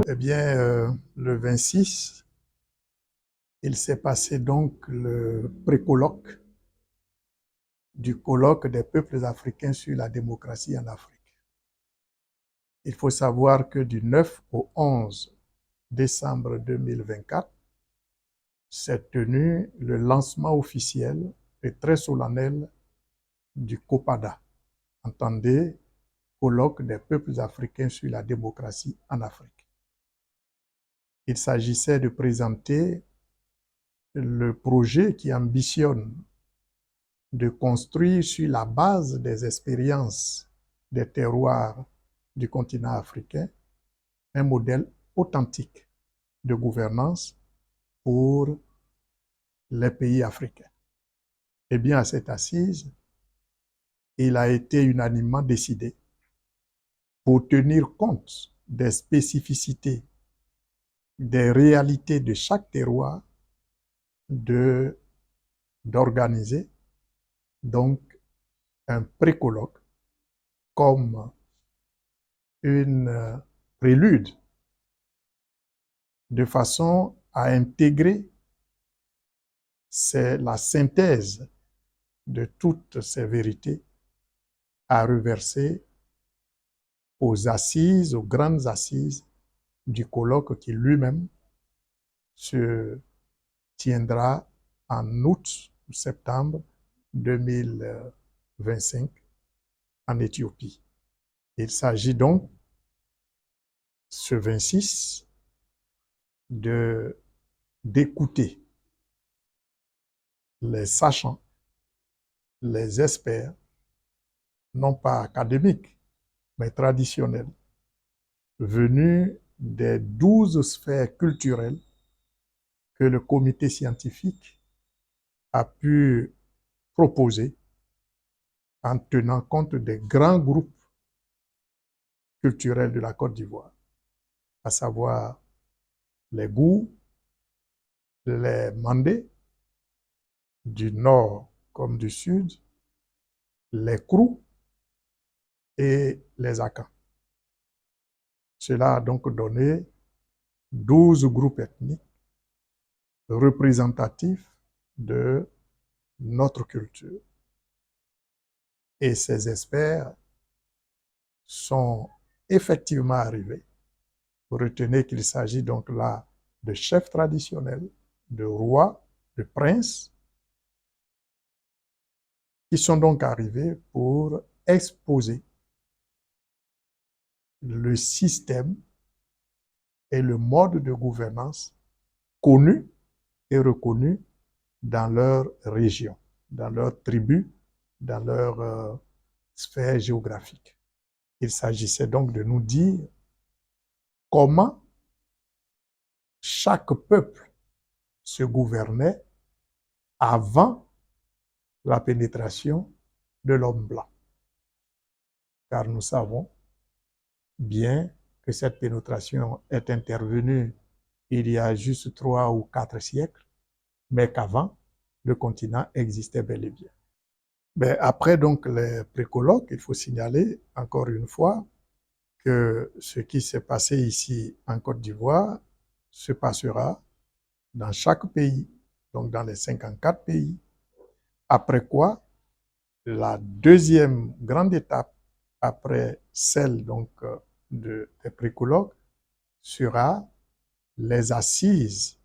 Eh bien, le 26, il s'est passé donc le pré-colloque du colloque des peuples africains sur la démocratie en Afrique. Il faut savoir que du 9 au 11 décembre 2024, s'est tenu le lancement officiel et très solennel du COPADA, entendez, colloque des peuples africains sur la démocratie en Afrique. Il s'agissait de présenter le projet qui ambitionne de construire sur la base des expériences des terroirs du continent africain un modèle authentique de gouvernance pour les pays africains. Eh bien, à cette assise, il a été unanimement décidé, pour tenir compte des spécificités, des réalités de chaque terroir, d'organiser donc un pré-colloque comme une prélude de façon à intégrer la synthèse de toutes ces vérités à reverser aux assises, aux grandes assises du colloque qui lui-même se tiendra en août ou septembre 2025 en Éthiopie. Il s'agit donc, ce 26, d'écouter les sachants, les experts, non pas académiques, mais traditionnels, venus des 12 sphères culturelles que le comité scientifique a pu proposer en tenant compte des grands groupes culturels de la Côte d'Ivoire, à savoir les Gou, les Mandés, du nord comme du sud, les Krou et les Akans. Cela a donc donné 12 groupes ethniques représentatifs de notre culture. Et ces experts sont effectivement arrivés. Retenez qu'il s'agit donc là de chefs traditionnels, de rois, de princes, qui sont donc arrivés pour exposer le système et le mode de gouvernance connu et reconnu dans leur région, dans leur tribu, dans leur sphère géographique. Il s'agissait donc de nous dire comment chaque peuple se gouvernait avant la pénétration de l'homme blanc. Car nous savons bien que cette pénétration est intervenue il y a juste 3 ou 4 siècles, mais qu'avant, le continent existait bel et bien. Mais après donc les pré-colloques, il faut signaler encore une fois que ce qui s'est passé ici en Côte d'Ivoire se passera dans chaque pays, donc dans les 54 pays. Après quoi, la deuxième grande étape, après celle donc des pré-colloques, sera les assises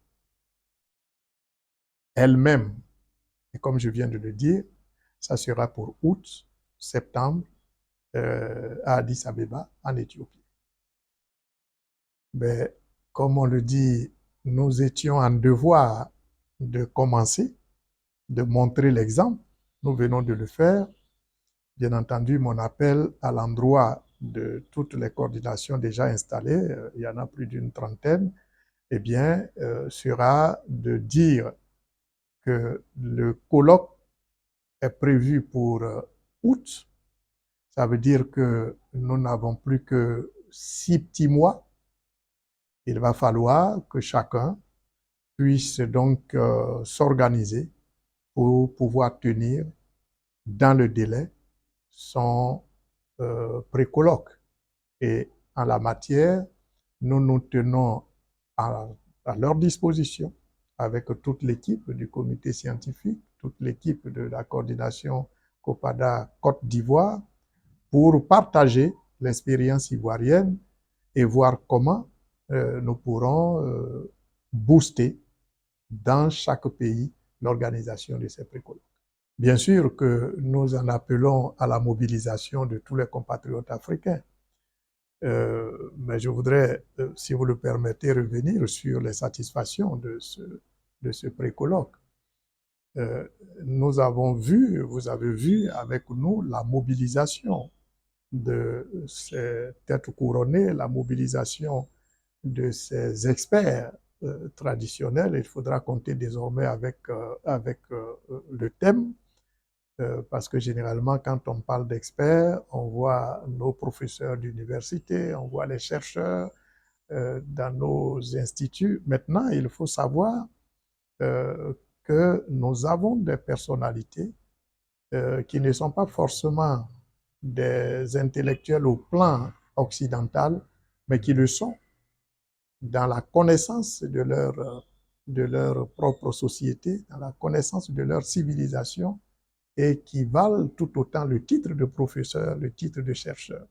elles-mêmes. Et comme je viens de le dire, ça sera pour août, septembre, à Addis Abeba, en Éthiopie. Mais comme on le dit, nous étions en devoir de commencer, de montrer l'exemple. Nous venons de le faire. Bien entendu, mon appel à l'endroit de toutes les coordinations déjà installées, il y en a plus d'une trentaine, eh bien, sera de dire que le colloque est prévu pour août. Ça veut dire que nous n'avons plus que 6 petits mois. Il va falloir que chacun puisse donc s'organiser pour pouvoir tenir dans le délai son pré-colloque. Et en la matière, nous nous tenons à leur disposition avec toute l'équipe du comité scientifique, toute l'équipe de la coordination COPADA Côte d'Ivoire pour partager l'expérience ivoirienne et voir comment nous pourrons booster dans chaque pays l'organisation de ces pré-colloques. Bien sûr que nous en appelons à la mobilisation de tous les compatriotes africains. Mais je voudrais, si vous le permettez, revenir sur les satisfactions de ce pré-colloque. Nous avons vu, vous avez vu avec nous la mobilisation de ces têtes couronnées, la mobilisation de ces experts traditionnels. Il faudra compter désormais avec le thème, parce que généralement, quand on parle d'experts, on voit nos professeurs d'université, on voit les chercheurs dans nos instituts. Maintenant, il faut savoir que nous avons des personnalités qui ne sont pas forcément des intellectuels au plan occidental, mais qui le sont dans la connaissance de leur propre société, dans la connaissance de leur civilisation, et qui valent tout autant le titre de professeur, le titre de chercheur.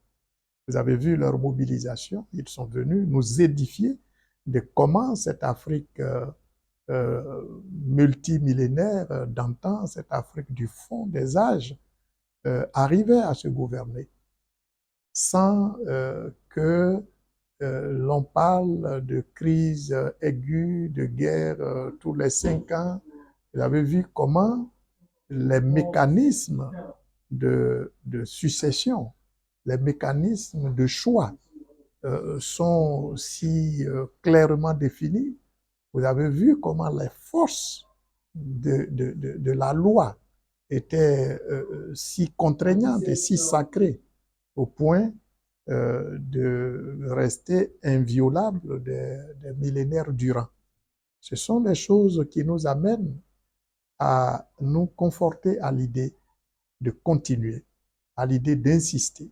Vous avez vu leur mobilisation, ils sont venus nous édifier de comment cette Afrique multimillénaire d'antan, cette Afrique du fond des âges, arrivait à se gouverner sans que l'on parle de crise aiguë, de guerre tous les 5 ans. Vous avez vu comment les mécanismes de succession, les mécanismes de choix sont si clairement définis. Vous avez vu comment les forces de la loi étaient si contraignantes et si sacrées au point de rester inviolables des millénaires durant. Ce sont des choses qui nous amènent à nous conforter à l'idée de continuer, à l'idée d'insister.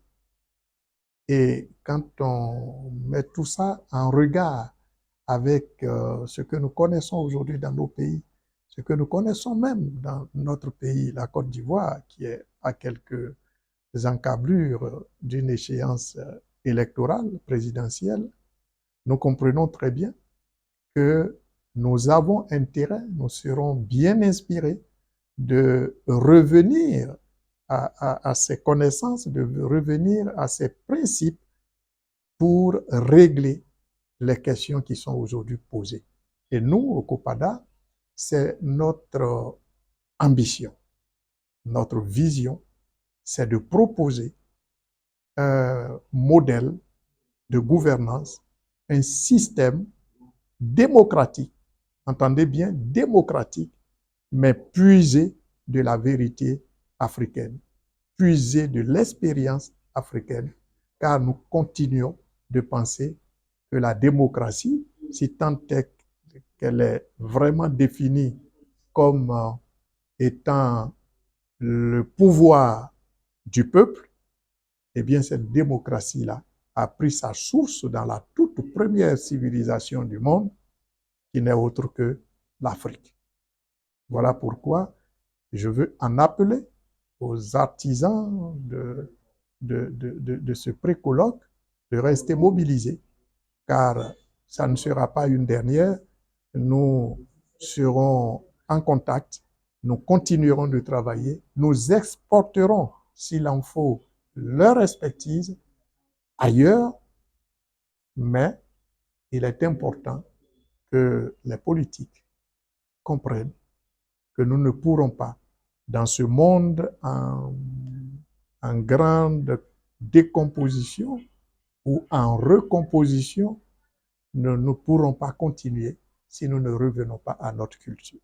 Et quand on met tout ça en regard avec ce que nous connaissons aujourd'hui dans nos pays, ce que nous connaissons même dans notre pays, la Côte d'Ivoire, qui est à quelques encablures d'une échéance électorale, présidentielle, nous comprenons très bien que nous avons intérêt, nous serons bien inspirés de revenir à ces connaissances, de revenir à ces principes pour régler les questions qui sont aujourd'hui posées. Et nous, au COPADA, c'est notre ambition, notre vision, c'est de proposer un modèle de gouvernance, un système démocratique, entendez bien, démocratique, mais puisé de la vérité africaine, puisé de l'expérience africaine, car nous continuons de penser que la démocratie, si tant est qu'elle est vraiment définie comme étant le pouvoir du peuple, eh bien cette démocratie-là a pris sa source dans la toute première civilisation du monde, qui n'est autre que l'Afrique. Voilà pourquoi je veux en appeler aux artisans de ce pré-colloque de rester mobilisés, car ça ne sera pas une dernière. Nous serons en contact, nous continuerons de travailler, nous exporterons, s'il en faut, leur expertise ailleurs, mais il est important que les politiques comprennent que nous ne pourrons pas, dans ce monde en grande décomposition ou en recomposition, nous ne pourrons pas continuer si nous ne revenons pas à notre culture.